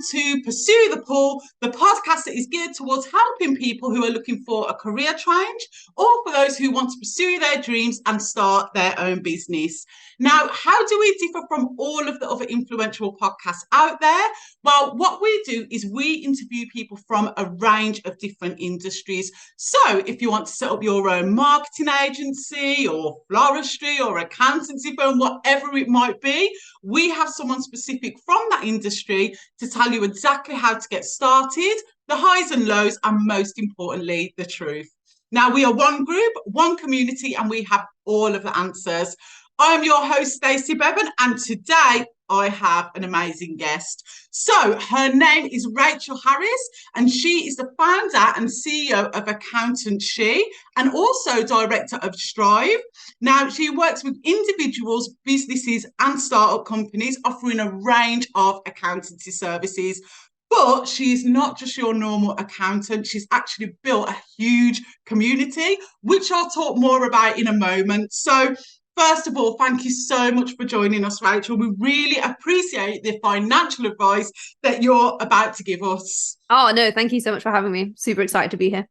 to Pursue the Pull, the podcast that is geared towards helping people who are looking for a career change or for those who want to pursue their dreams and start their own business. Now, how do we differ from all of the other influential podcasts out there? Well, what we do is we interview people from a range of different industries. So if you want to set up your own marketing agency or floristry or accountancy firm, whatever it might be, we have someone specific from that industry to tell you exactly how to get started, the highs and lows, and most importantly, the truth. Now, we are one group, one community, and we have all of the answers. I'm your host, Stacey Bevan, and today I have an amazing guest. So her name is Rachel Harris, and she is the founder and CEO of Accountant She, and also director of Strive. Now, she works with individuals, businesses, and startup companies, offering a range of accountancy services. But she's not just your normal accountant. She's actually built a huge community, which I'll talk more about in a moment. So first of all, thank you so much for joining us, Rachel. We really appreciate the financial advice that you're about to give us. Oh, no, thank you so much for having me. Super excited to be here.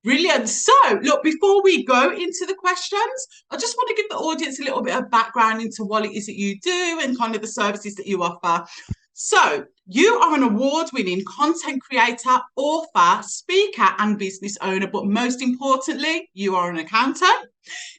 Brilliant. So, look, before we go into the questions, I just want to give the audience a little bit of background into what it is that you do and kind of the services that you offer. So, you are an award-winning content creator, author, speaker, and business owner, but most importantly, you are an accountant.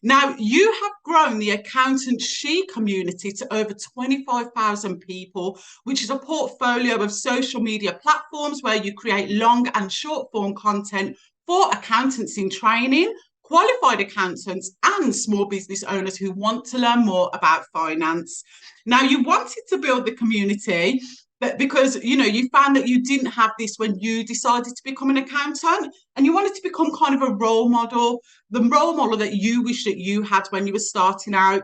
Now, you have grown the Accountant She community to over 25,000 people, which is a portfolio of social media platforms where you create long and short form content for accountants in training, qualified accountants, and small business owners who want to learn more about finance. Now, you wanted to build the community because, you know, you found that you didn't have this when you decided to become an accountant, and you wanted to become kind of a role model, the role model that you wish that you had when you were starting out.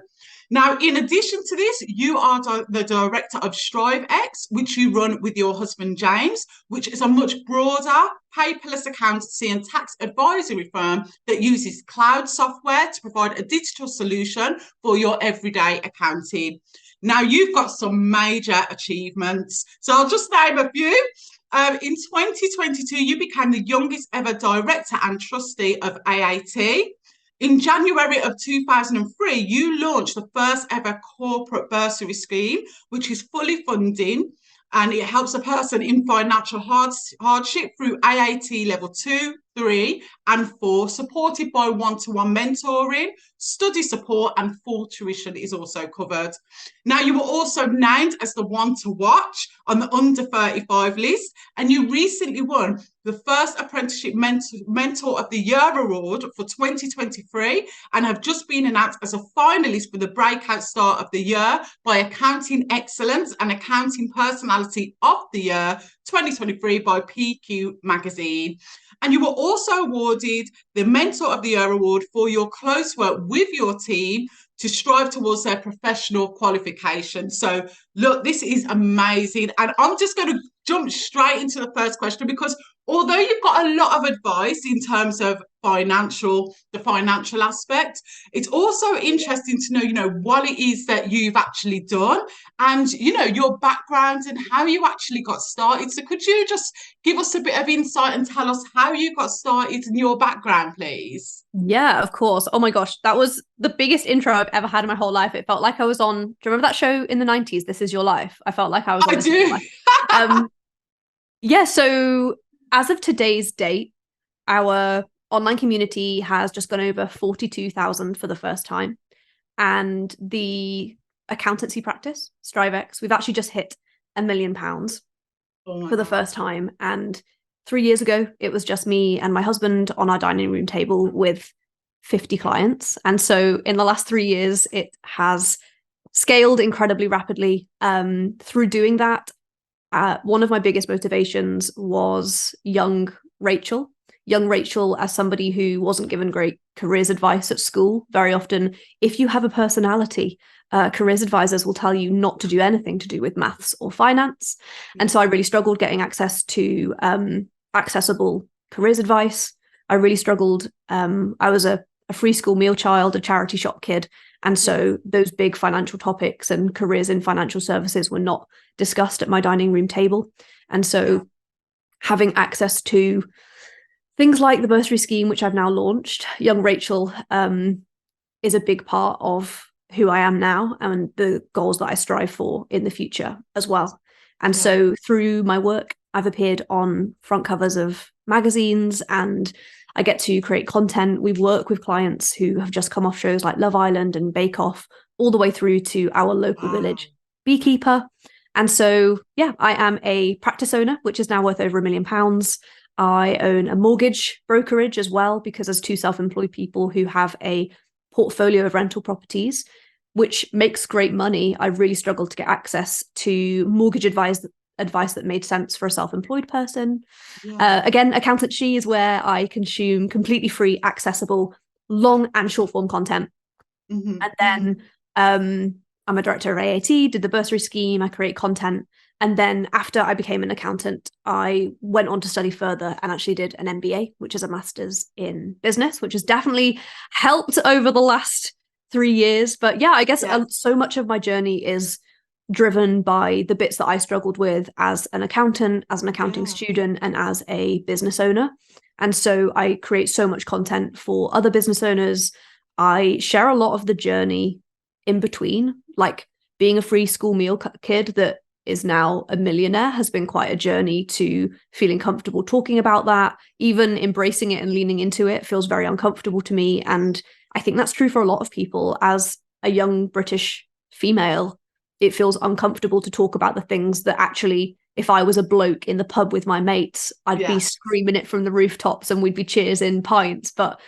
Now, in addition to this, you are the director of Strive X, which you run with your husband, James, which is a much broader paperless accountancy and tax advisory firm that uses cloud software to provide a digital solution for your everyday accounting. Now, you've got some major achievements. So I'll just name a few. In 2022, you became the youngest ever director and trustee of AAT. In January of 2003, you launched the first ever corporate bursary scheme, which is fully funding, and it helps a person in financial hardship through AAT level 2, 3, and 4, supported by one-to-one mentoring, study support, and full tuition is also covered. Now, you were also named as the one to watch on the under 35 list, and you recently won the first Apprenticeship Mentor of the Year award for 2023 and have just been announced as a finalist for the Breakout Star of the Year by Accounting Excellence and Accounting Personality of the Year 2023 by PQ Magazine. And you were also awarded the Mentor of the Year award for your close work with your team to strive towards their professional qualification. So, look, this is amazing. And I'm just going to jump straight into the first question, because although you've got a lot of advice in terms of the financial aspect, it's also interesting to know, what it is that you've actually done and, your background and how you actually got started. So could you just give us a bit of insight and tell us how you got started and your background, please? Yeah, of course. Oh my gosh, that was the biggest intro I've ever had in my whole life. It felt like I was on, do you remember that show in the 90s, This Is Your Life? I felt like I was on This Is Your Life. Yeah, so as of today's date, our online community has just gone over 42,000 for the first time. And the accountancy practice, StriveX, we've actually just hit £1 million for the first time. And 3 years ago, it was just me and my husband on our dining room table with 50 clients. And so in the last 3 years, it has scaled incredibly rapidly. Through doing that, one of my biggest motivations was young Rachel as somebody who wasn't given great careers advice at school. Very often, if you have a personality, careers advisors will tell you not to do anything to do with maths or finance. And so I really struggled getting access to accessible careers advice. I really struggled. I was a free school meal child, a charity shop kid. And so those big financial topics and careers in financial services were not discussed at my dining room table. And so having access to things like the bursary scheme, which I've now launched, Young Rachel, is a big part of who I am now and the goals that I strive for in the future as well. And so through my work, I've appeared on front covers of magazines and I get to create content. We work with clients who have just come off shows like Love Island and Bake Off, all the way through to our local village beekeeper. And so, yeah, I am a practice owner, which is now worth over £1 million. I own a mortgage brokerage as well, because as two self-employed people who have a portfolio of rental properties, which makes great money, I really struggled to get access to mortgage advice that made sense for a self-employed person. Again, accountancy is where I consume completely free, accessible, long and short form content. And then I'm a director of AAT, did the bursary scheme, I create content. And then after I became an accountant, I went on to study further and actually did an MBA, which is a master's in business, which has definitely helped over the last 3 years. But yeah, I guess so much of my journey is driven by the bits that I struggled with as an accountant, as an accounting student, and as a business owner. And so I create so much content for other business owners. I share a lot of the journey in between, like being a free school meal kid that is now a millionaire has been quite a journey to feeling comfortable talking about that. Even embracing it and leaning into it feels very uncomfortable to me. And I think that's true for a lot of people. As a young British female, it feels uncomfortable to talk about the things that actually, if I was a bloke in the pub with my mates, I'd be screaming it from the rooftops and we'd be cheersing pints. But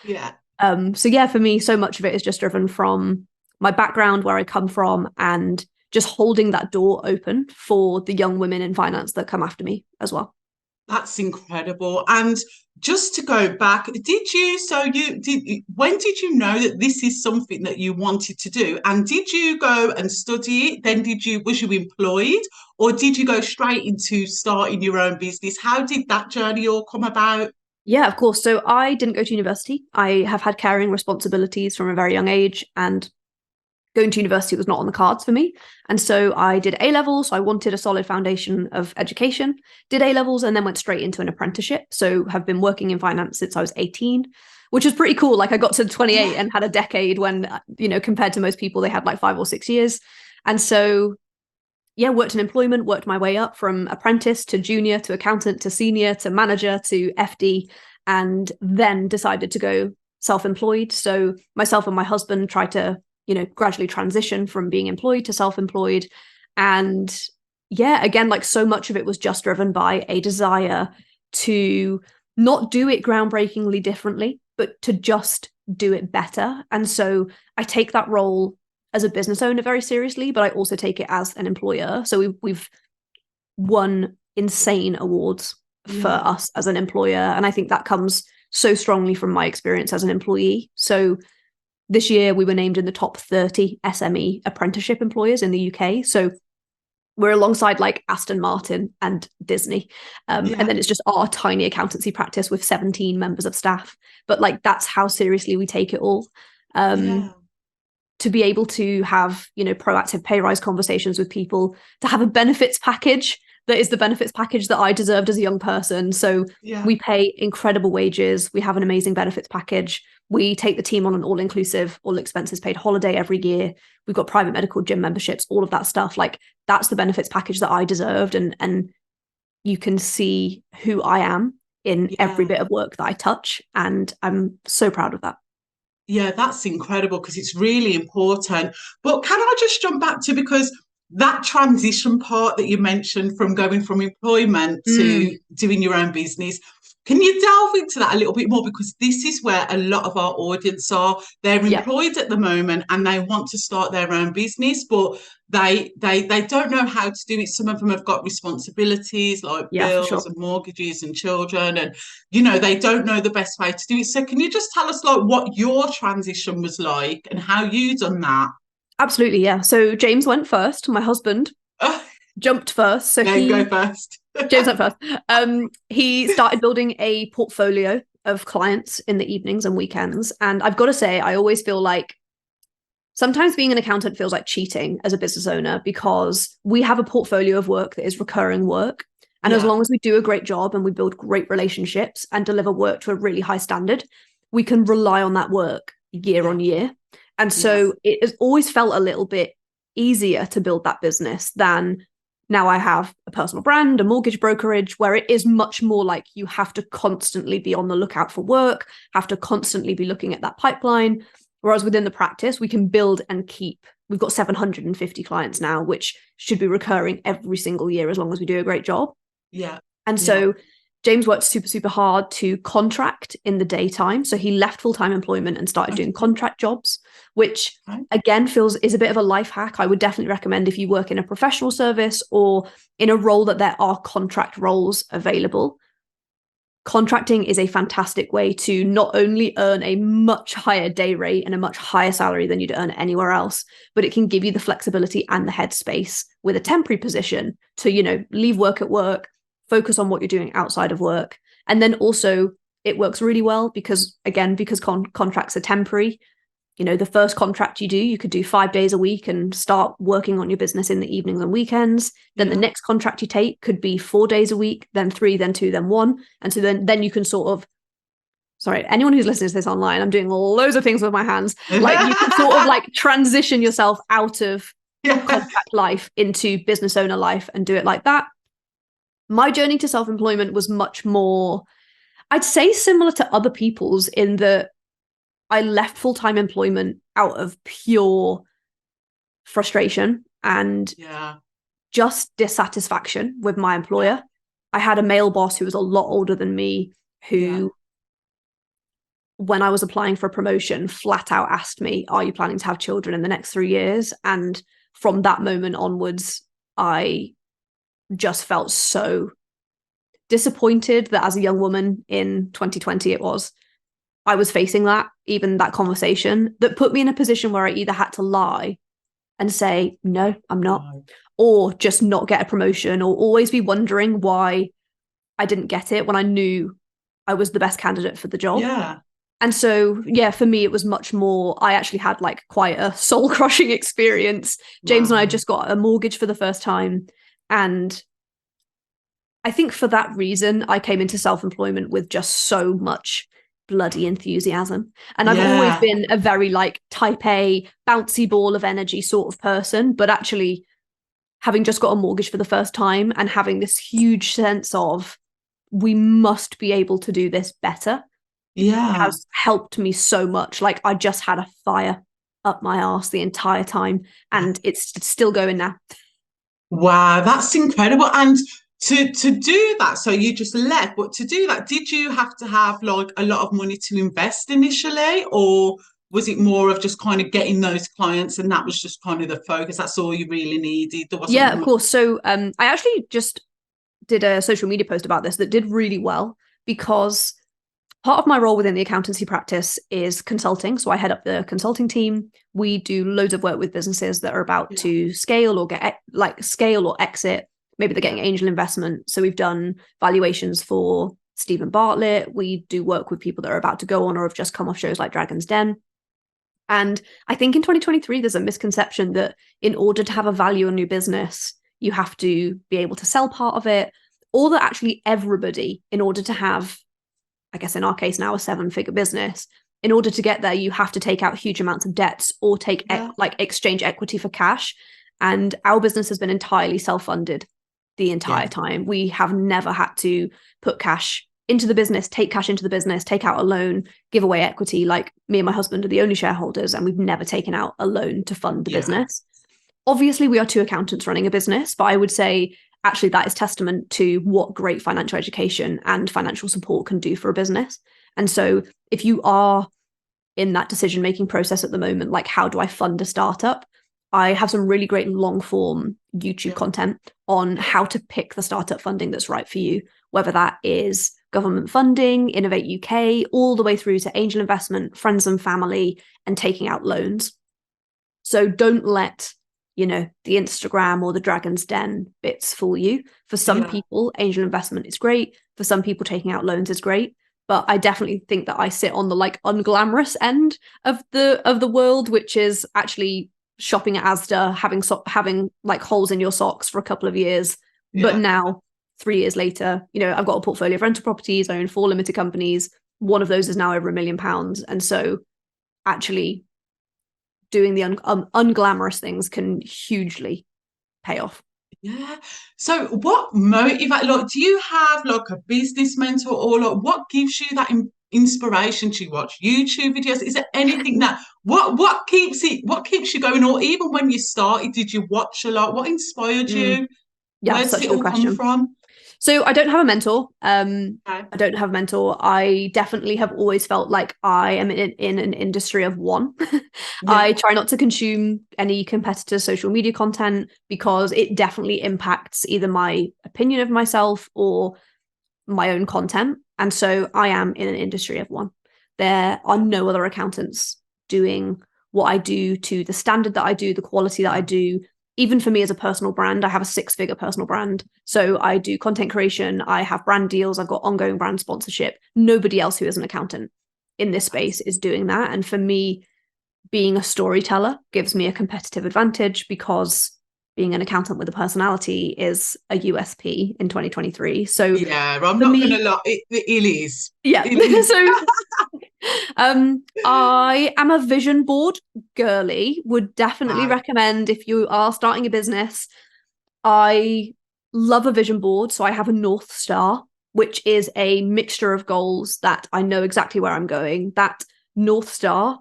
so yeah, for me, so much of it is just driven from my background, where I come from, and just holding that door open for the young women in finance that come after me as well. That's incredible. And just to go back, when did you know that this is something that you wanted to do? And did you go and study it? Then was you employed, or did you go straight into starting your own business? How did that journey all come about? Yeah, of course. So I didn't go to university. I have had caring responsibilities from a very young age, and going to university was not on the cards for me. And so I did A-levels. So I wanted a solid foundation of education, did A-levels, and then went straight into an apprenticeship. So have been working in finance since I was 18, which is pretty cool. Like I got to 28 and had a decade when, compared to most people, they had like 5 or 6 years. And so, yeah, worked in employment, worked my way up from apprentice to junior to accountant to senior to manager to FD, and then decided to go self-employed. So myself and my husband tried to gradually transition from being employed to self-employed. And yeah, again, like so much of it was just driven by a desire to not do it groundbreakingly differently, but to just do it better. And so I take that role as a business owner very seriously, but I also take it as an employer. So we've won insane awards for us as an employer. And I think that comes so strongly from my experience as an employee. So this year, we were named in the top 30 SME apprenticeship employers in the UK. So we're alongside like Aston Martin and Disney. And then it's just our tiny accountancy practice with 17 members of staff. But like, that's how seriously we take it all. To be able to have, proactive pay rise conversations with people, to have a benefits package that is the benefits package that I deserved as a young person. So we pay incredible wages. We have an amazing benefits package. We take the team on an all-inclusive, all expenses paid holiday every year. We've got private medical gym memberships, all of that stuff. Like that's the benefits package that I deserved. And you can see who I am in every bit of work that I touch. And I'm so proud of that. Yeah, that's incredible because it's really important. But can I just jump back to, because that transition part that you mentioned from going from employment to doing your own business, can you delve into that a little bit more? Because this is where a lot of our audience are. They're employed at the moment and they want to start their own business, but they don't know how to do it. Some of them have got responsibilities like bills and mortgages and children, and they don't know the best way to do it. So can you just tell us like what your transition was like and how you done that? Absolutely, yeah. So James went first. My husband jumped first. So he go first. James went first. He started building a portfolio of clients in the evenings and weekends. And I've got to say, I always feel like sometimes being an accountant feels like cheating as a business owner, because we have a portfolio of work that is recurring work. And as long as we do a great job and we build great relationships and deliver work to a really high standard, we can rely on that work year on year. And so it has always felt a little bit easier to build that business than now I have a personal brand, a mortgage brokerage, where it is much more like you have to constantly be on the lookout for work, have to constantly be looking at that pipeline. Whereas within the practice, we can build and keep. We've got 750 clients now, which should be recurring every single year as long as we do a great job. Yeah. And so James worked super, super hard to contract in the daytime. So he left full-time employment and started doing contract jobs, which again is a bit of a life hack. I would definitely recommend if you work in a professional service or in a role that there are contract roles available. Contracting is a fantastic way to not only earn a much higher day rate and a much higher salary than you'd earn anywhere else, but it can give you the flexibility and the headspace with a temporary position to, leave work at work, focus on what you're doing outside of work. And then also it works really well because contracts are temporary. The first contract you could do 5 days a week and start working on your business in the evenings and weekends. Then the next contract you take could be 4 days a week, then 3, then 2, then 1. And so then you can anyone who's listening to this online, I'm doing loads of things with my hands. Like you can sort of transition yourself out of contract life into business owner life and do it like that. My journey to self-employment was much more, I'd say, similar to other people's in that I left full-time employment out of pure frustration and just dissatisfaction with my employer. I had a male boss who was a lot older than me who, when I was applying for a promotion, flat out asked me, "Are you planning to have children in the next 3 years?" And from that moment onwards, I just felt so disappointed that as a young woman in 2020 I was facing that conversation that put me in a position where I either had to lie and say, "No, I'm not," or just not get a promotion, or always be wondering why I didn't get it when I knew I was the best candidate for the job. Yeah. And so, for me, it was much more, I actually had quite a soul crushing experience. James and I just got a mortgage for the first time. And I think for that reason, I came into self-employment with just so much bloody enthusiasm. And I've always been a very type A, bouncy ball of energy sort of person. But actually, having just got a mortgage for the first time and having this huge sense of we must be able to do this better has helped me so much. I just had a fire up my arse the entire time, and it's still going now. Wow, that's incredible. And to do that, so you just left, but to do that, did you have to have a lot of money to invest initially, or was it more of just kind of getting those clients and that was just kind of the focus? That's all you really needed? Yeah, of course. So I actually just did a social media post about this that did really well, because part of my role within the accountancy practice is consulting. So I head up the consulting team. We do loads of work with businesses that are about to scale or scale or exit. Maybe they're getting angel investment. So we've done valuations for Stephen Bartlett. We do work with people that are about to go on or have just come off shows like Dragon's Den. And I think in 2023, there's a misconception that in order to have a value in your business, you have to be able to sell part of it, or that actually everybody, in order to have, I guess in our case now, a 7-figure business, in order to get there, you have to take out huge amounts of debts or take exchange equity for cash. And our business has been entirely self-funded the entire time. We have never had to put cash into the business, take cash into the business, take out a loan, give away equity. Me and my husband are the only shareholders, and we've never taken out a loan to fund the business. Obviously, we are 2 accountants running a business, but I would say actually that is testament to what great financial education and financial support can do for a business. And so if you are in that decision-making process at the moment, how do I fund a startup? I have some really great long-form YouTube content on how to pick the startup funding that's right for you, whether that is government funding, Innovate UK, all the way through to angel investment, friends and family, and taking out loans. So don't let, the Instagram or the Dragon's Den bits fool you. For some people, angel investment is great. For some people, taking out loans is great. But I definitely think that I sit on the unglamorous end of the world, which is actually shopping at Asda, having holes in your socks for a couple of years, but now 3 years later, I've got a portfolio of rental properties, I own 4 limited companies. One of those is now over £1 million. And so actually doing the unglamorous things can hugely pay off. Yeah. So what motivate, like, do you have like a business mentor, or like what gives you that inspiration to watch YouTube videos? Is there anything that what keeps you going? Or even when you started, did you watch a lot? What inspired you? Yeah, Where does such it a good all come question. from? So I don't have a mentor. Okay. I don't have a mentor. I definitely have always felt like I am in an industry of one. Yeah. I try not to consume any competitor social media content because it definitely impacts either my opinion of myself or my own content. And so I am in an industry of one. There are no other accountants doing what I do to the standard that I do, the quality that I do. Even for me as a personal brand, I have a 6-figure personal brand. So I do content creation, I have brand deals, I've got ongoing brand sponsorship. Nobody else who is an accountant in this space is doing that. And for me, being a storyteller gives me a competitive advantage because being an accountant with a personality is a USP in 2023. So yeah, I'm not going to lie, it is. Yeah. It is. So I am a vision board girly, would definitely recommend if you are starting a business. I love a vision board. So I have a North Star, which is a mixture of goals that I know exactly where I'm going. That North Star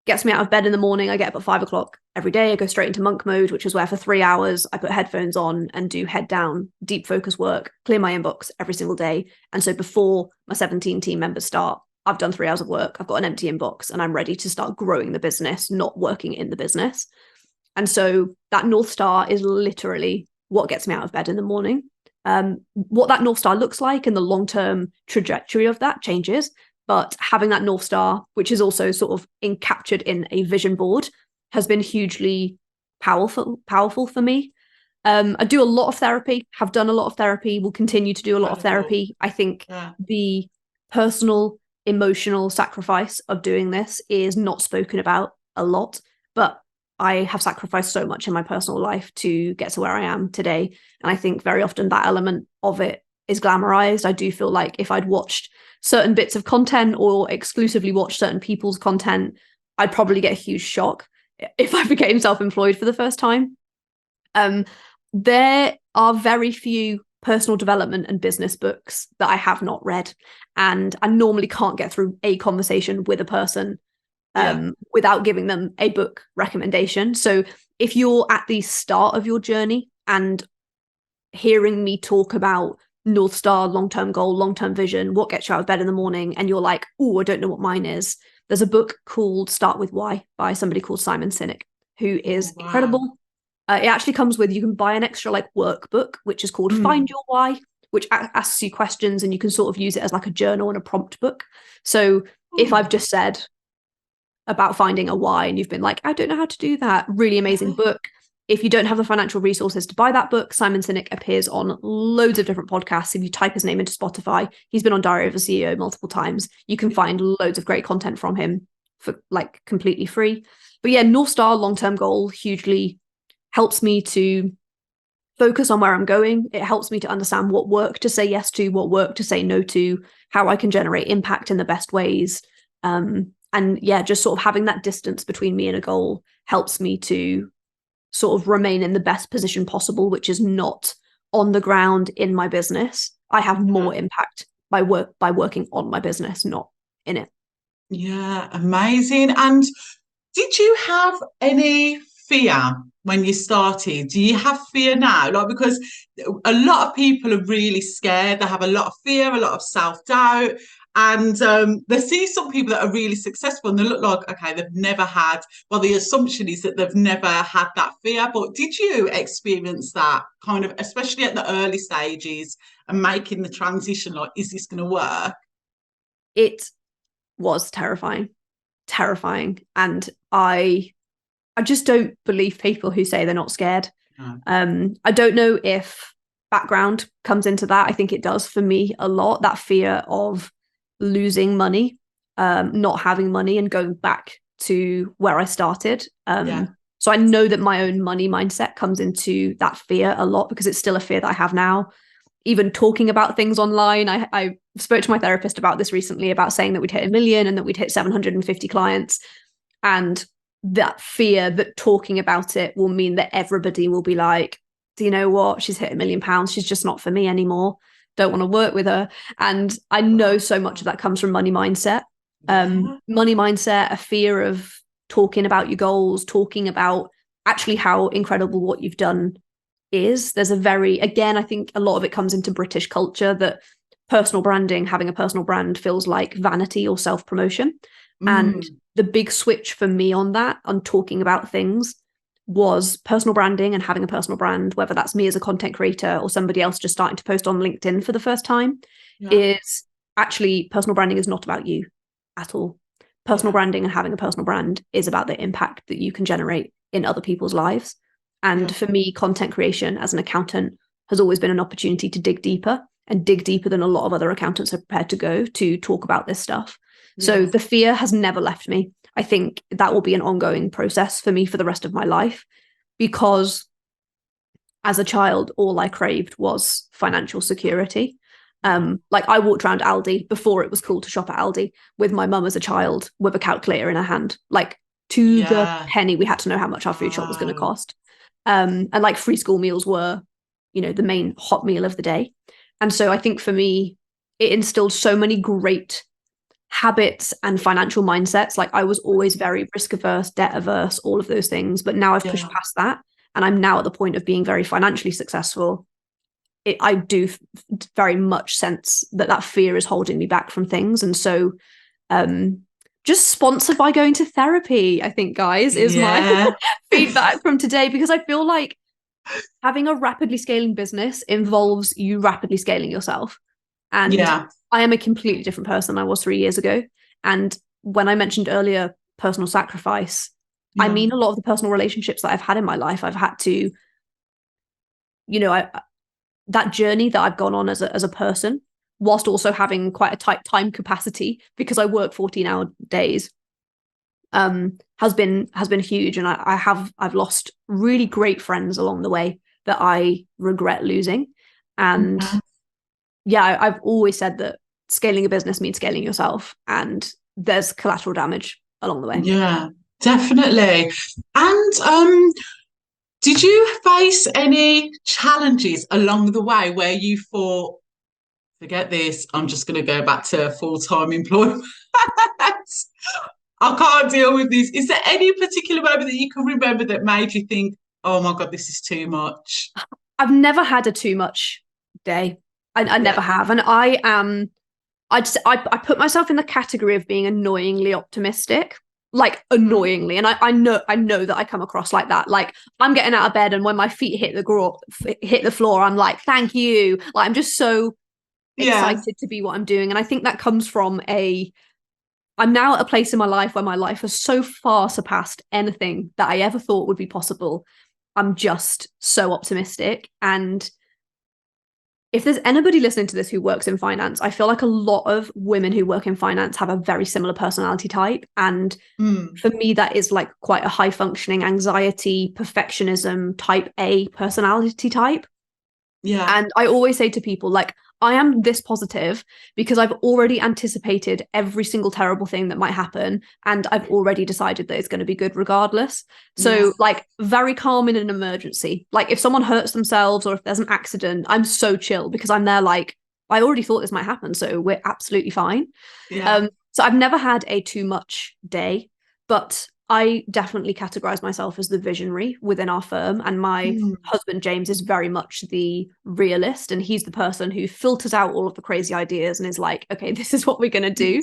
gets me out of bed in the morning. I get up at 5 o'clock every day. I go straight into monk mode, which is where for 3 hours I put headphones on and do head down, deep focus work, clear my inbox every single day. And so before my 17 team members start, I've done 3 hours of work. I've got an empty inbox and I'm ready to start growing the business, not working in the business. And so that North Star is literally what gets me out of bed in the morning. What that North Star looks like and the long-term trajectory of that changes. But having that North Star, which is also sort of encaptured in a vision board, has been hugely powerful for me. I do a lot of therapy, have done a lot of therapy, will continue to do a lot of therapy. I think the personal, emotional sacrifice of doing this is not spoken about a lot, but I have sacrificed so much in my personal life to get to where I am today. And I think very often that element of it is glamorized. I do feel like if I'd watched certain bits of content or exclusively watched certain people's content, I'd probably get a huge shock if I became self-employed for the first time. There are very few personal development and business books that I have not read. And I normally can't get through a conversation with a person without giving them a book recommendation. So if you're at the start of your journey and hearing me talk about North Star, long-term goal, long-term vision, what gets you out of bed in the morning, and you're like, oh, I don't know what mine is, there's a book called Start With Why by somebody called Simon Sinek, who is incredible. It actually comes with, you can buy an extra like workbook, which is called Find Your Why, which asks you questions and you can sort of use it as like a journal and a prompt book. So if I've just said about finding a why and you've been like, I don't know how to do that, really amazing book. If you don't have the financial resources to buy that book, Simon Sinek appears on loads of different podcasts. If you type his name into Spotify, he's been on Diary of a CEO multiple times. You can find loads of great content from him for like completely free. But yeah, North Star, long-term goal, hugely helps me to focus on where I'm going. It helps me to understand what work to say yes to, what work to say no to, how I can generate impact in the best ways. And yeah, just sort of having that distance between me and a goal helps me to sort of remain in the best position possible, which is not on the ground in my business. I have more impact by working on my business, not in it. Yeah, amazing. And did you have any fear when you started? Do you have fear now? Like, because a lot of people are really scared. They have a lot of fear, a lot of self-doubt. And they see some people that are really successful and they look like, okay, they've never had, well, the assumption is that they've never had that fear. But did you experience that kind of, especially at the early stages and making the transition, like, is this going to work? It was terrifying. And I just don't believe people who say they're not scared. I don't know if background comes into that. I think it does for me a lot, that fear of losing money, not having money and going back to where I started. So I know that my own money mindset comes into that fear a lot because it's still a fear that I have now. even talking about things online. I spoke to my therapist about this recently, about saying that we'd hit 1 million and that we'd hit 750 clients. And that fear that talking about it will mean that everybody will be like, do you know what? She's hit £1 million. She's just not for me anymore. Don't want to work with her. And I know so much of that comes from money mindset. Money mindset, a fear of talking about your goals, talking about actually how incredible what you've done is. There's a very, again, I think a lot of it comes into British culture, that personal branding, having a personal brand feels like vanity or self-promotion. And the big switch for me on that, on talking about things, was personal branding and having a personal brand, whether that's me as a content creator or somebody else just starting to post on LinkedIn for the first time, is actually personal branding is not about you at all. Personal branding and having a personal brand is about the impact that you can generate in other people's lives. And for me, content creation as an accountant has always been an opportunity to dig deeper, and dig deeper than a lot of other accountants are prepared to go to talk about this stuff. So the fear has never left me. I think that will be an ongoing process for me for the rest of my life, because as a child, all I craved was financial security. Like I walked around Aldi before it was cool to shop at Aldi with my mum as a child with a calculator in her hand, like to the penny. We had to know how much our food shop was going to cost. And like free school meals were, you know, the main hot meal of the day. And so I think for me, it instilled so many great habits and financial mindsets. Like I was always very risk averse, debt averse, all of those things. But now I've pushed past that, and I'm now at the point of being very financially successful. I do very much sense that fear is holding me back from things. And so just sponsored by going to therapy, I think, guys, is my feedback from today, because I feel like having a rapidly scaling business involves you rapidly scaling yourself. And I am a completely different person than I was 3 years ago. And when I mentioned earlier personal sacrifice, I mean a lot of the personal relationships that I've had in my life, I've had to, you know, that journey that I've gone on as a person, whilst also having quite a tight time capacity because I work 14-hour days, has been huge. And I've lost really great friends along the way that I regret losing. And I've always said that scaling a business means scaling yourself, and there's collateral damage along the way. Yeah, definitely. And did you face any challenges along the way where you thought, forget this, I'm just going to go back to full-time employment? I can't deal with this. Is there any particular moment that you can remember that made you think, oh my God, this is too much? I've never had a too much day. I never have. And I put myself in the category of being annoyingly optimistic, like annoyingly. And I know that I come across like that. Like I'm getting out of bed, and when my feet hit the floor, I'm like, thank you. Like I'm just so excited to be what I'm doing. And I think that comes from I'm now at a place in my life where my life has so far surpassed anything that I ever thought would be possible. I'm just so optimistic. And if there's anybody listening to this who works in finance, I feel like a lot of women who work in finance have a very similar personality type. And for me, that is like quite a high functioning anxiety, perfectionism type A personality type. Yeah. And I always say to people, like, I am this positive because I've already anticipated every single terrible thing that might happen. And I've already decided that it's going to be good regardless. So like very calm in an emergency. Like if someone hurts themselves or if there's an accident, I'm so chill because I'm there like, I already thought this might happen. So we're absolutely fine. So I've never had a too much day, but I definitely categorize myself as the visionary within our firm. And my husband, James, is very much the realist. And he's the person who filters out all of the crazy ideas and is like, okay, this is what we're going to do.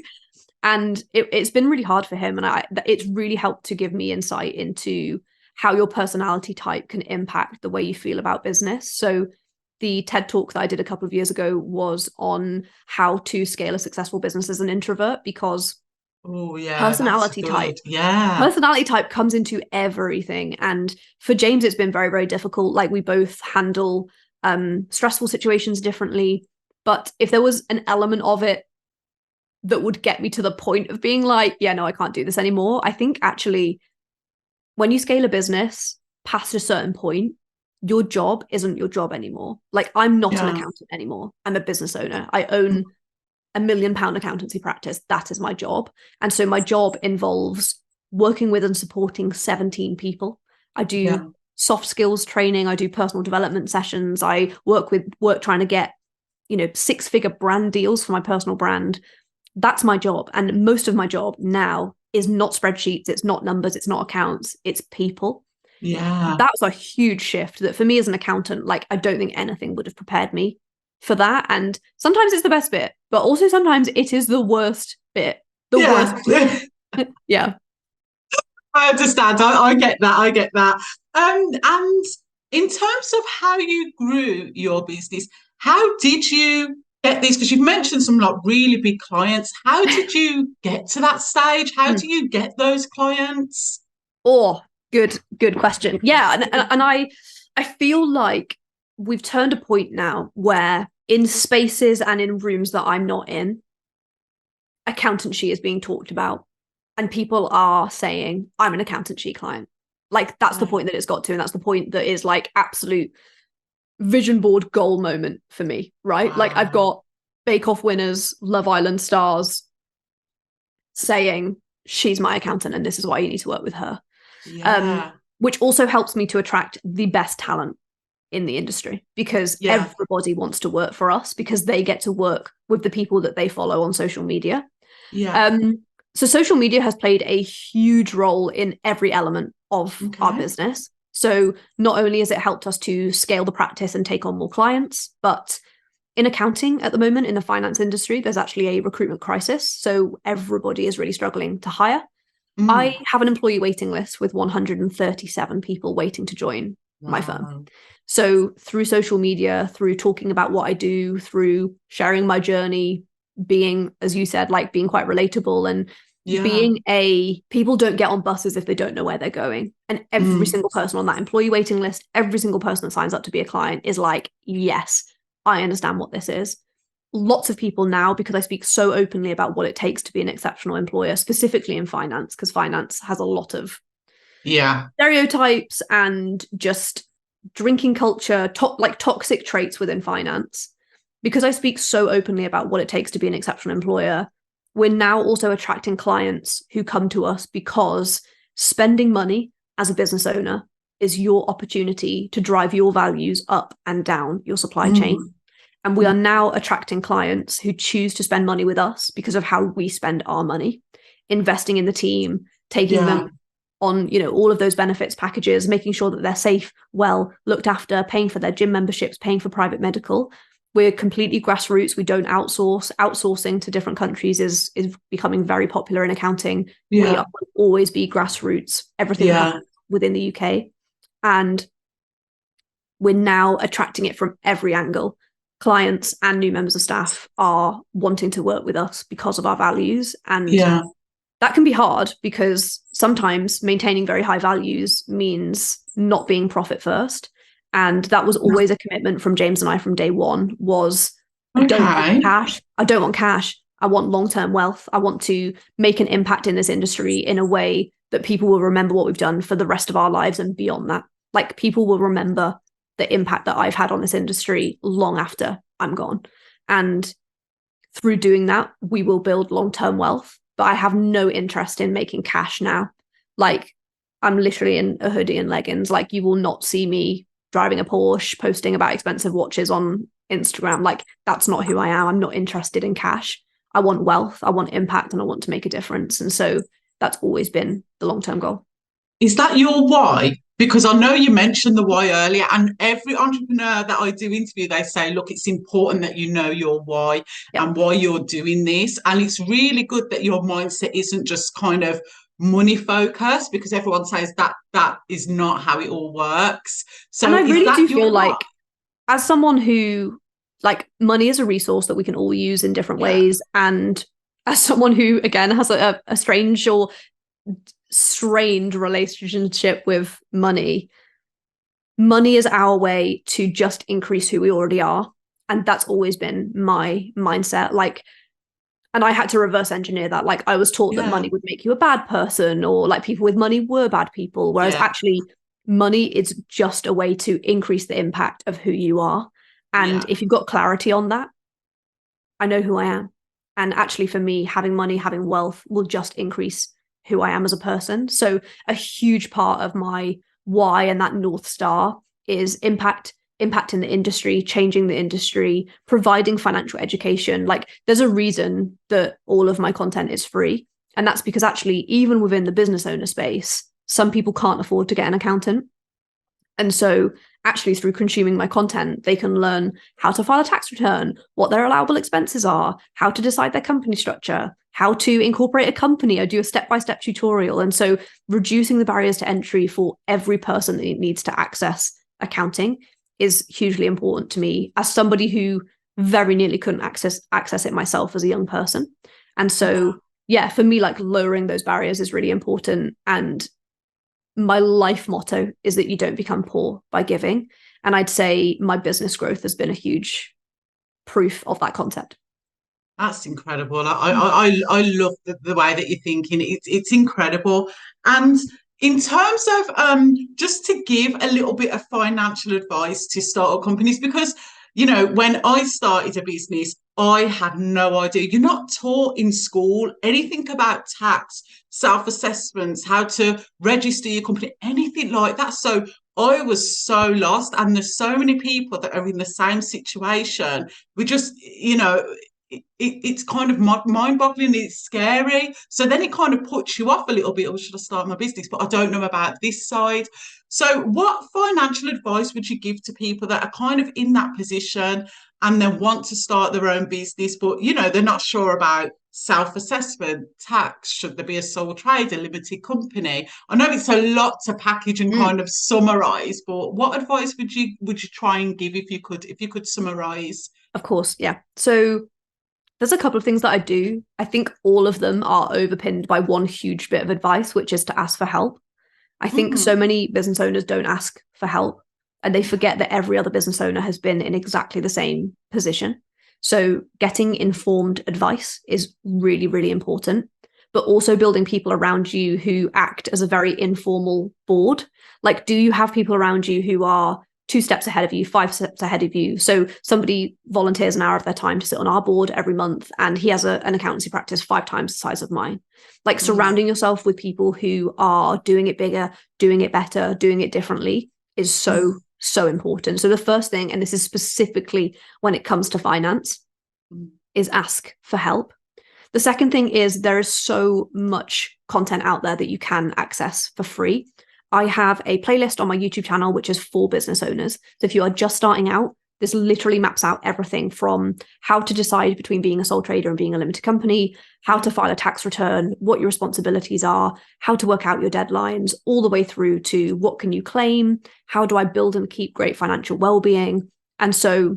And it's been really hard for him. And it's really helped to give me insight into how your personality type can impact the way you feel about business. So the TED Talk that I did a couple of years ago was on how to scale a successful business as an introvert, because personality type comes into everything. And for James, it's been very, very difficult. Like we both handle stressful situations differently. But if there was an element of it that would get me to the point of being like, yeah, no, I can't do this anymore, I think actually when you scale a business past a certain point, your job isn't your job anymore. Like, I'm not an Yeah. accountant anymore. I'm a business owner. I own £1 million accountancy practice. That is my job. And so my job involves working with and supporting 17 people. I do soft skills training. I do personal development sessions. I work trying to get, 6-figure brand deals for my personal brand. That's my job. And most of my job now is not spreadsheets. It's not numbers. It's not accounts. It's people. Yeah. That's a huge shift that for me as an accountant, like, I don't think anything would have prepared me for that. And sometimes it's the best bit, but also sometimes it is the worst bit. Worst bit. Yeah. I understand. I get that. I get that. And in terms of how you grew your business, how did you get these? Because you've mentioned some like really big clients. How did you get to that stage? How do you get those clients? Oh, good question. Yeah, and I feel like we've turned a point now where in spaces and in rooms that I'm not in, accountancy is being talked about, and people are saying, I'm an accountancy client. Like, that's the point that it's got to, and that's the point that is like absolute vision board goal moment for me, right? Wow. Like, I've got Bake Off winners, Love Island stars saying, she's my accountant and this is why you need to work with her. Yeah. Which also helps me to attract the best talent in the industry, because everybody wants to work for us because they get to work with the people that they follow on social media. Yeah. So social media has played a huge role in every element of our business. So not only has it helped us to scale the practice and take on more clients, but in accounting at the moment, in the finance industry, there's actually a recruitment crisis. So everybody is really struggling to hire. I have an employee waiting list with 137 people waiting to join my firm. So through social media, through talking about what I do, through sharing my journey, being, as you said, like being quite relatable and being people don't get on buses if they don't know where they're going. And every single person on that employee waiting list, every single person that signs up to be a client is like, yes, I understand what this is. Lots of people now, because I speak so openly about what it takes to be an exceptional employer, specifically in finance, because finance has a lot of stereotypes and just drinking culture, toxic traits within finance. Because I speak so openly about what it takes to be an exceptional employer, we're now also attracting clients who come to us because spending money as a business owner is your opportunity to drive your values up and down your supply chain. And we are now attracting clients who choose to spend money with us because of how we spend our money, investing in the team, taking them on, all of those benefits packages, making sure that they're safe, well looked after, paying for their gym memberships, paying for private medical. We're completely grassroots. We don't outsource. Outsourcing to different countries is becoming very popular in accounting. We will always be grassroots. Everything happens within the UK. And we're now attracting it from every angle. Clients and new members of staff are wanting to work with us because of our values. And that can be hard because sometimes maintaining very high values means not being profit first. And that was always a commitment from James and I from day one was, I don't want cash. I don't want cash. I want long-term wealth. I want to make an impact in this industry in a way that people will remember what we've done for the rest of our lives and beyond that. Like, people will remember the impact that I've had on this industry long after I'm gone. And through doing that, we will build long-term wealth. But I have no interest in making cash now. Like, I'm literally in a hoodie and leggings. Like, you will not see me driving a Porsche, posting about expensive watches on Instagram. Like, that's not who I am. I'm not interested in cash. I want wealth, I want impact, and I want to make a difference. And so that's always been the long-term goal. Is that your why? Because I know you mentioned the why earlier, and every entrepreneur that I do interview, they say, look, it's important that you know your why and why you're doing this. And it's really good that your mindset isn't just kind of money focused, because everyone says that is not how it all works. So and I really do feel like, as someone who, like, money is a resource that we can all use in different ways. And as someone who, again, has a strange or strained relationship with money is our way to just increase who we already are. And that's always been my mindset. Like, and I had to reverse engineer that. Like, I was taught that money would make you a bad person, or like people with money were bad people. Whereas actually money is just a way to increase the impact of who you are. And if you've got clarity on that, I know who I am. And actually, for me, having money, having wealth will just increase who I am as a person. So a huge part of my why and that North Star is impact in the industry, changing the industry, providing financial education. Like, there's a reason that all of my content is free. And that's because actually, even within the business owner space, some people can't afford to get an accountant. And so actually, through consuming my content, they can learn how to file a tax return, what their allowable expenses are, how to decide their company structure, how to incorporate a company. I do a step-by-step tutorial. And so reducing the barriers to entry for every person that needs to access accounting is hugely important to me as somebody who very nearly couldn't access it myself as a young person. And so, for me, like, lowering those barriers is really important. And my life motto is that you don't become poor by giving. And I'd say my business growth has been a huge proof of that concept. That's incredible. I love the way that you're thinking. It's incredible. And in terms of just to give a little bit of financial advice to startup companies, because when I started a business, I had no idea. You're not taught in school anything about tax, self-assessments, how to register your company, anything like that. So I was so lost, and there's so many people that are in the same situation. We just, it's kind of mind-boggling. It's scary. So then it kind of puts you off a little bit. Oh, should I start my business? But I don't know about this side. So what financial advice would you give to people that are kind of in that position and they want to start their own business, but, they're not sure about self-assessment, tax, should there be a sole trader, limited company? I know it's a lot to package and kind of summarize, but what advice would you try and give if you could summarize? Of course, yeah. So there's a couple of things that I do. I think all of them are overpinned by one huge bit of advice, which is to ask for help. I think so many business owners don't ask for help, and they forget that every other business owner has been in exactly the same position. So getting informed advice is really, really important, but also building people around you who act as a very informal board. Like, do you have people around you who are 2 steps ahead of you, 5 steps ahead of you? So somebody volunteers an hour of their time to sit on our board every month, and he has an accountancy practice 5 times the size of mine. Like, surrounding yourself with people who are doing it bigger, doing it better, doing it differently is so important. So the first thing, and this is specifically when it comes to finance, is ask for help. The second thing is there is so much content out there that you can access for free. I have a playlist on my YouTube channel, which is for business owners. So if you are just starting out, this literally maps out everything from how to decide between being a sole trader and being a limited company, how to file a tax return, what your responsibilities are, how to work out your deadlines, all the way through to what can you claim, how do I build and keep great financial well-being. And so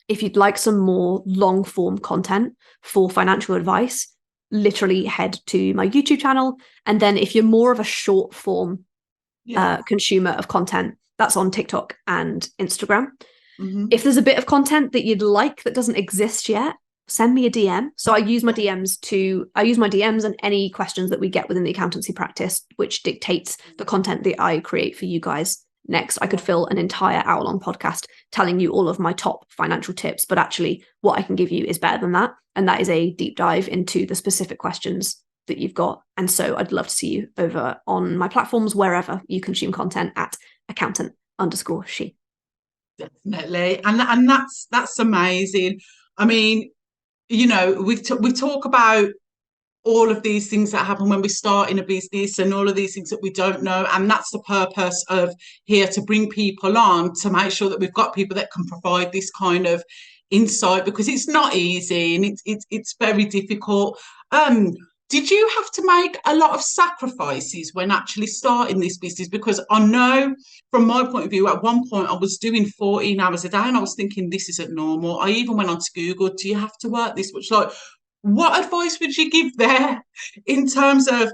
if you'd like some more long form content for financial advice, literally head to my YouTube channel. And then if you're more of a short form consumer of content, that's on TikTok and Instagram. If there's a bit of content that you'd like that doesn't exist yet, send me a DM. So I use my DMs and any questions that we get within the accountancy practice, which dictates the content that I create for you guys. Next, I could fill an entire hour-long podcast telling you all of my top financial tips, but actually what I can give you is better than that. And that is a deep dive into the specific questions that you've got. And so I'd love to see you over on my platforms, wherever you consume content, at accountant_she. Definitely. And that's amazing. I mean, we talk about all of these things that happen when we start in a business and all of these things that we don't know. And that's the purpose of here, to bring people on, to make sure that we've got people that can provide this kind of insight, because it's not easy and it's very difficult. Did you have to make a lot of sacrifices when actually starting this business? Because I know from my point of view, at one point I was doing 14 hours a day and I was thinking, this isn't normal. I even went on to Google, do you have to work this much? Like, what advice would you give there in terms of,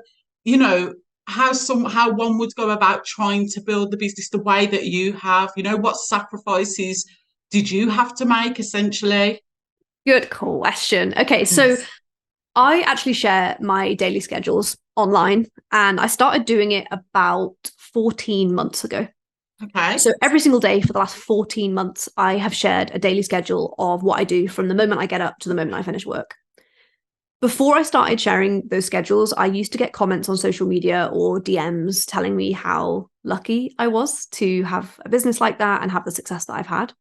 how one would go about trying to build the business the way that you have? What sacrifices did you have to make, essentially? Good question. Okay, so I actually share my daily schedules online, and I started doing it about 14 months ago. Okay. So every single day for the last 14 months, I have shared a daily schedule of what I do from the moment I get up to the moment I finish work. Before I started sharing those schedules, I used to get comments on social media or DMs telling me how lucky I was to have a business like that and have the success that I've had.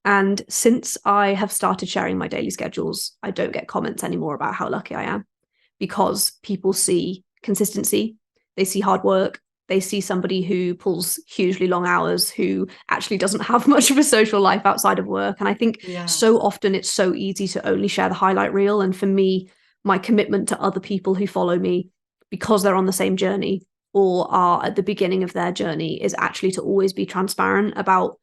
And since I have started sharing my daily schedules, I don't get comments anymore about how lucky I am, because people see consistency, they see hard work, they see somebody who pulls hugely long hours, who actually doesn't have much of a social life outside of work. And I think so often it's so easy to only share the highlight reel. And for me, my commitment to other people who follow me because they're on the same journey or are at the beginning of their journey is actually to always be transparent about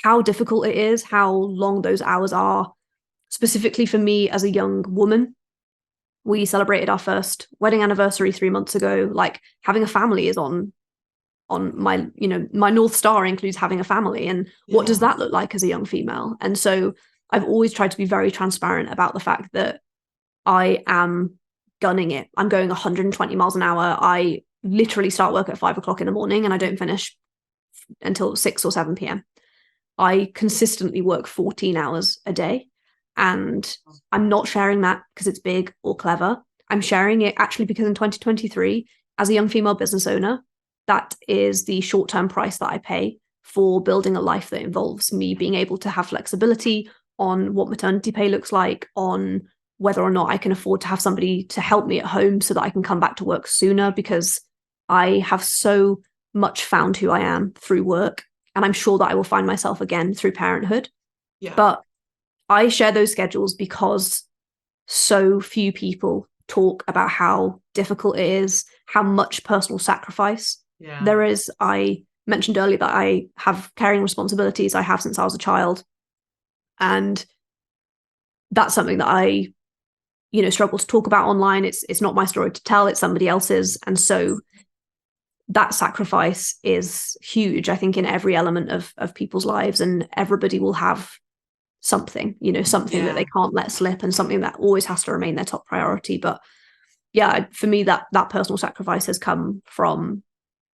how difficult it is, how long those hours are. Specifically for me as a young woman, we celebrated our first wedding anniversary 3 months ago. Like, having a family is on my, my North Star includes having a family. And what does that look like as a young female? And so I've always tried to be very transparent about the fact that I am gunning it. I'm going 120 miles an hour. I literally start work at 5 o'clock in the morning and I don't finish until 6 or 7 p.m. I consistently work 14 hours a day. And I'm not sharing that because it's big or clever. I'm sharing it actually because in 2023, as a young female business owner, that is the short-term price that I pay for building a life that involves me being able to have flexibility on what maternity pay looks like, on whether or not I can afford to have somebody to help me at home so that I can come back to work sooner, because I have so much found who I am through work. And I'm sure that I will find myself again through parenthood. But I share those schedules because so few people talk about how difficult it is, how much personal sacrifice there is. I mentioned earlier that I have caring responsibilities I have since I was a child. And that's something that I struggle to talk about online. It's not my story to tell, it's somebody else's. And so that sacrifice is huge, I think, in every element of people's lives, and everybody will have something, something that they can't let slip, and something that always has to remain their top priority. But for me, that personal sacrifice has come from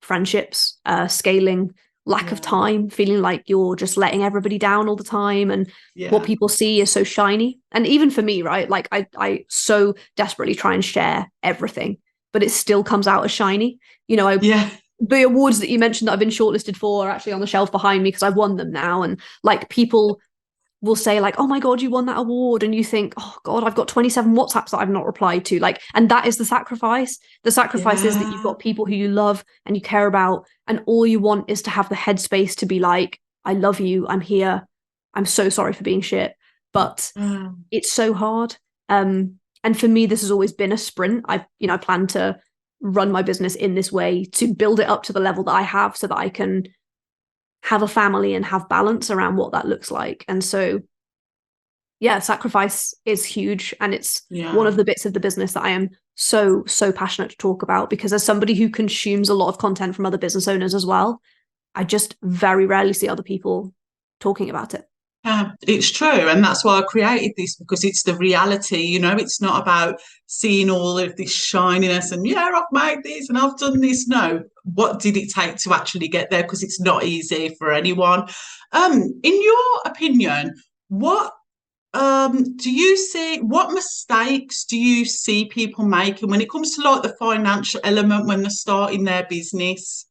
friendships, scaling, lack of time, feeling like you're just letting everybody down all the time, and what people see is so shiny. And even for me, right, like I so desperately try and share everything, but it still comes out as shiny. The awards that you mentioned that I've been shortlisted for are actually on the shelf behind me because I've won them now. And like, people will say like, oh my God, you won that award. And you think, oh God, I've got 27 WhatsApps that I've not replied to. Like, and that is the sacrifice. The sacrifice is that you've got people who you love and you care about, and all you want is to have the headspace to be like, I love you, I'm here, I'm so sorry for being shit. But it's so hard. And for me, this has always been a sprint. I plan to run my business in this way to build it up to the level that I have so that I can have a family and have balance around what that looks like. And so sacrifice is huge, and it's one of the bits of the business that I am so passionate to talk about, because as somebody who consumes a lot of content from other business owners as well, I just very rarely see other people talking about it. It's true, and that's why I created this, because it's the reality. It's not about seeing all of this shininess and I've made this and I've done this. No, what did it take to actually get there? Because it's not easy for anyone. In your opinion, what do you see, what mistakes do you see people making when it comes to like the financial element when they're starting their business?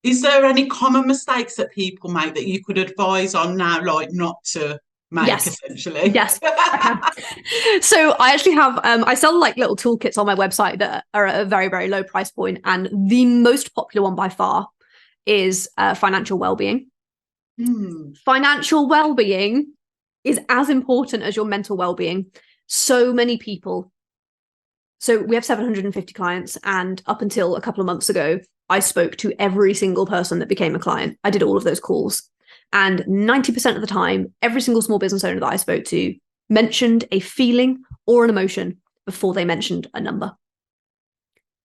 Is there any common mistakes that people make that you could advise on now, like not to make, essentially? Yes, I can. So I actually have, I sell like little toolkits on my website that are at a very, very low price point. And the most popular one by far is financial well-being. Financial well-being is as important as your mental well-being. So many people. So we have 750 clients, and up until a couple of months ago, I spoke to every single person that became a client. I did all of those calls. And 90% of the time, every single small business owner that I spoke to mentioned a feeling or an emotion before they mentioned a number.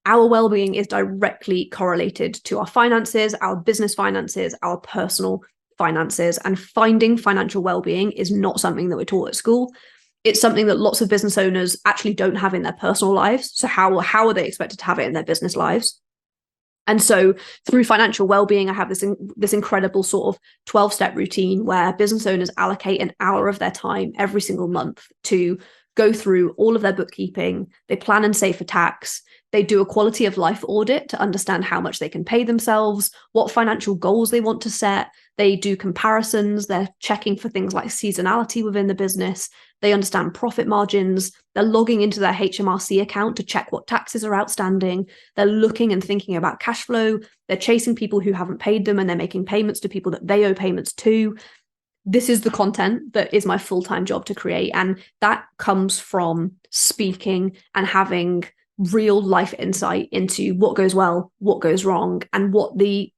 Our well-being is directly correlated to our finances, our business finances, our personal finances. And finding financial well-being is not something that we're taught at school. it's something that lots of business owners actually don't have in their personal lives. So how are they expected to have it in their business lives? And so through financial well-being, I have this incredible sort of 12-step routine where business owners allocate an hour of their time every single month to go through all of their bookkeeping. They plan and save for tax. They do a quality of life audit to understand how much they can pay themselves, what financial goals they want to set. They do comparisons. They're checking for things like seasonality within the business. They understand profit margins. They're logging into their HMRC account to check what taxes are outstanding. They're looking and thinking about cash flow. They're chasing people who haven't paid them, and they're making payments to people that they owe payments to. This is the content that is my full-time job to create. And that comes from speaking and having real life insight into what goes well, what goes wrong, and what the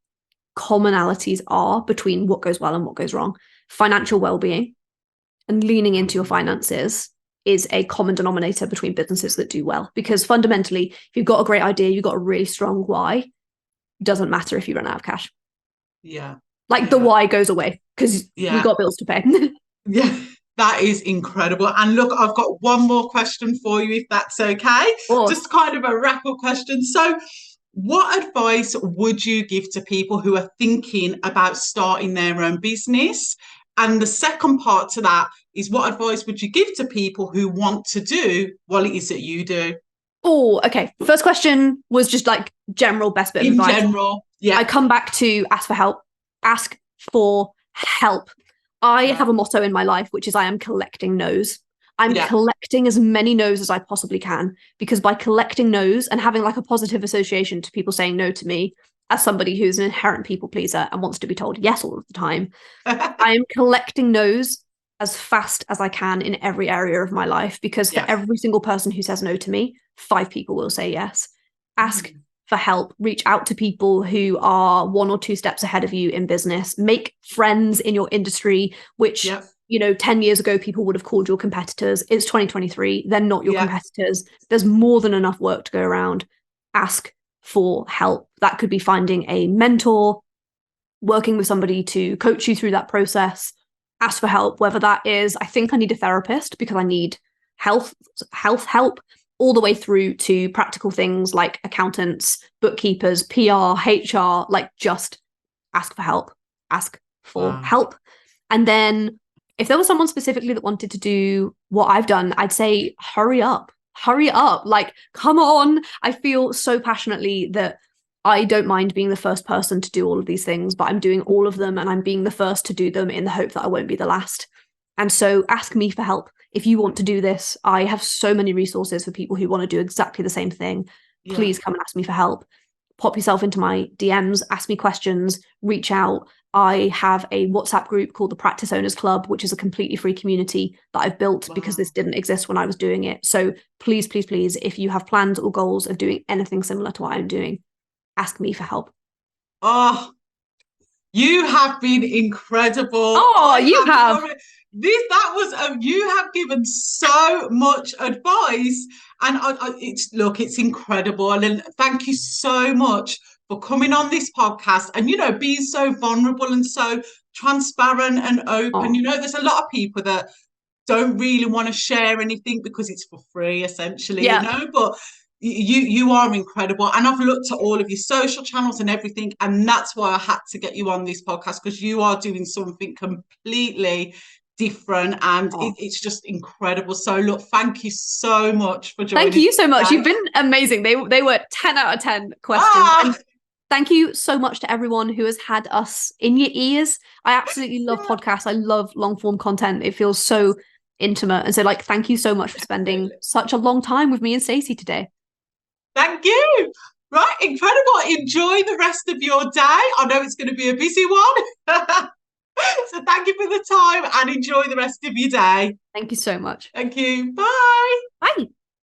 commonalities are between what goes well and what goes wrong. Financial well-being and leaning into your finances is a common denominator between businesses that do well, because fundamentally, if you've got a great idea, you've got a really strong why, it doesn't matter if you run out of cash. Yeah. Like the why goes away because we've got bills to pay. Yeah, that is incredible. And look, I've got one more question for you, if that's okay. Just kind of a wrap-up question. So what advice would you give to people who are thinking about starting their own business? And the second part to that is, what advice would you give to people who want to do what it is that you do? Oh, okay. First question was just like general best bit of advice. In general, yeah. I come back to ask for help. Ask for help. I have a motto in my life, which is I am collecting no's. I'm collecting as many no's as I possibly can, because by collecting no's and having like a positive association to people saying no to me, as somebody who's an inherent people pleaser and wants to be told yes all of the time, I am collecting no's as fast as I can in every area of my life, because for every single person who says no to me, 5 people will say yes. Ask for help. Reach out to people who are 1 or 2 steps ahead of you in business. Make friends in your industry, which, 10 years ago, people would have called your competitors. It's 2023. They're not your competitors. There's more than enough work to go around. Ask for help. That could be finding a mentor, working with somebody to coach you through that process. Ask for help, whether that is, I think I need a therapist because I need health help, all the way through to practical things like accountants, bookkeepers, PR, HR. Like, just ask for help. Ask for help. And then if there was someone specifically that wanted to do what I've done, I'd say hurry up. Like, come on. I feel so passionately that I don't mind being the first person to do all of these things, but I'm doing all of them and I'm being the first to do them in the hope that I won't be the last. And so ask me for help. If you want to do this, I have so many resources for people who want to do exactly the same thing. Please come and ask me for help. Pop yourself into my DMs, ask me questions, reach out. I have a WhatsApp group called the Practice Owners Club, which is a completely free community that I've built because this didn't exist when I was doing it. So please, please, please, if you have plans or goals of doing anything similar to what I'm doing, ask me for help. Oh, you have been incredible. Oh, you have. You have given so much advice, and it's incredible. And thank you so much for coming on this podcast and being so vulnerable and so transparent and open. There's a lot of people that don't really want to share anything because it's for free, essentially. But you are incredible, and I've looked at all of your social channels and everything, and that's why I had to get you on this podcast, because you are doing something completely different, and it's just incredible. So look, thank you so much for joining. Thank you so much. You've been amazing. They were 10 out of 10 questions. And thank you so much to everyone who has had us in your ears. I absolutely love podcasts. I love long form content. It feels so intimate. And so thank you so much for spending such a long time with me and Stacey today. Thank you. Right, incredible. Enjoy the rest of your day. I know it's going to be a busy one. So thank you for the time and enjoy the rest of your day. Thank you so much. Thank you. Bye. Bye.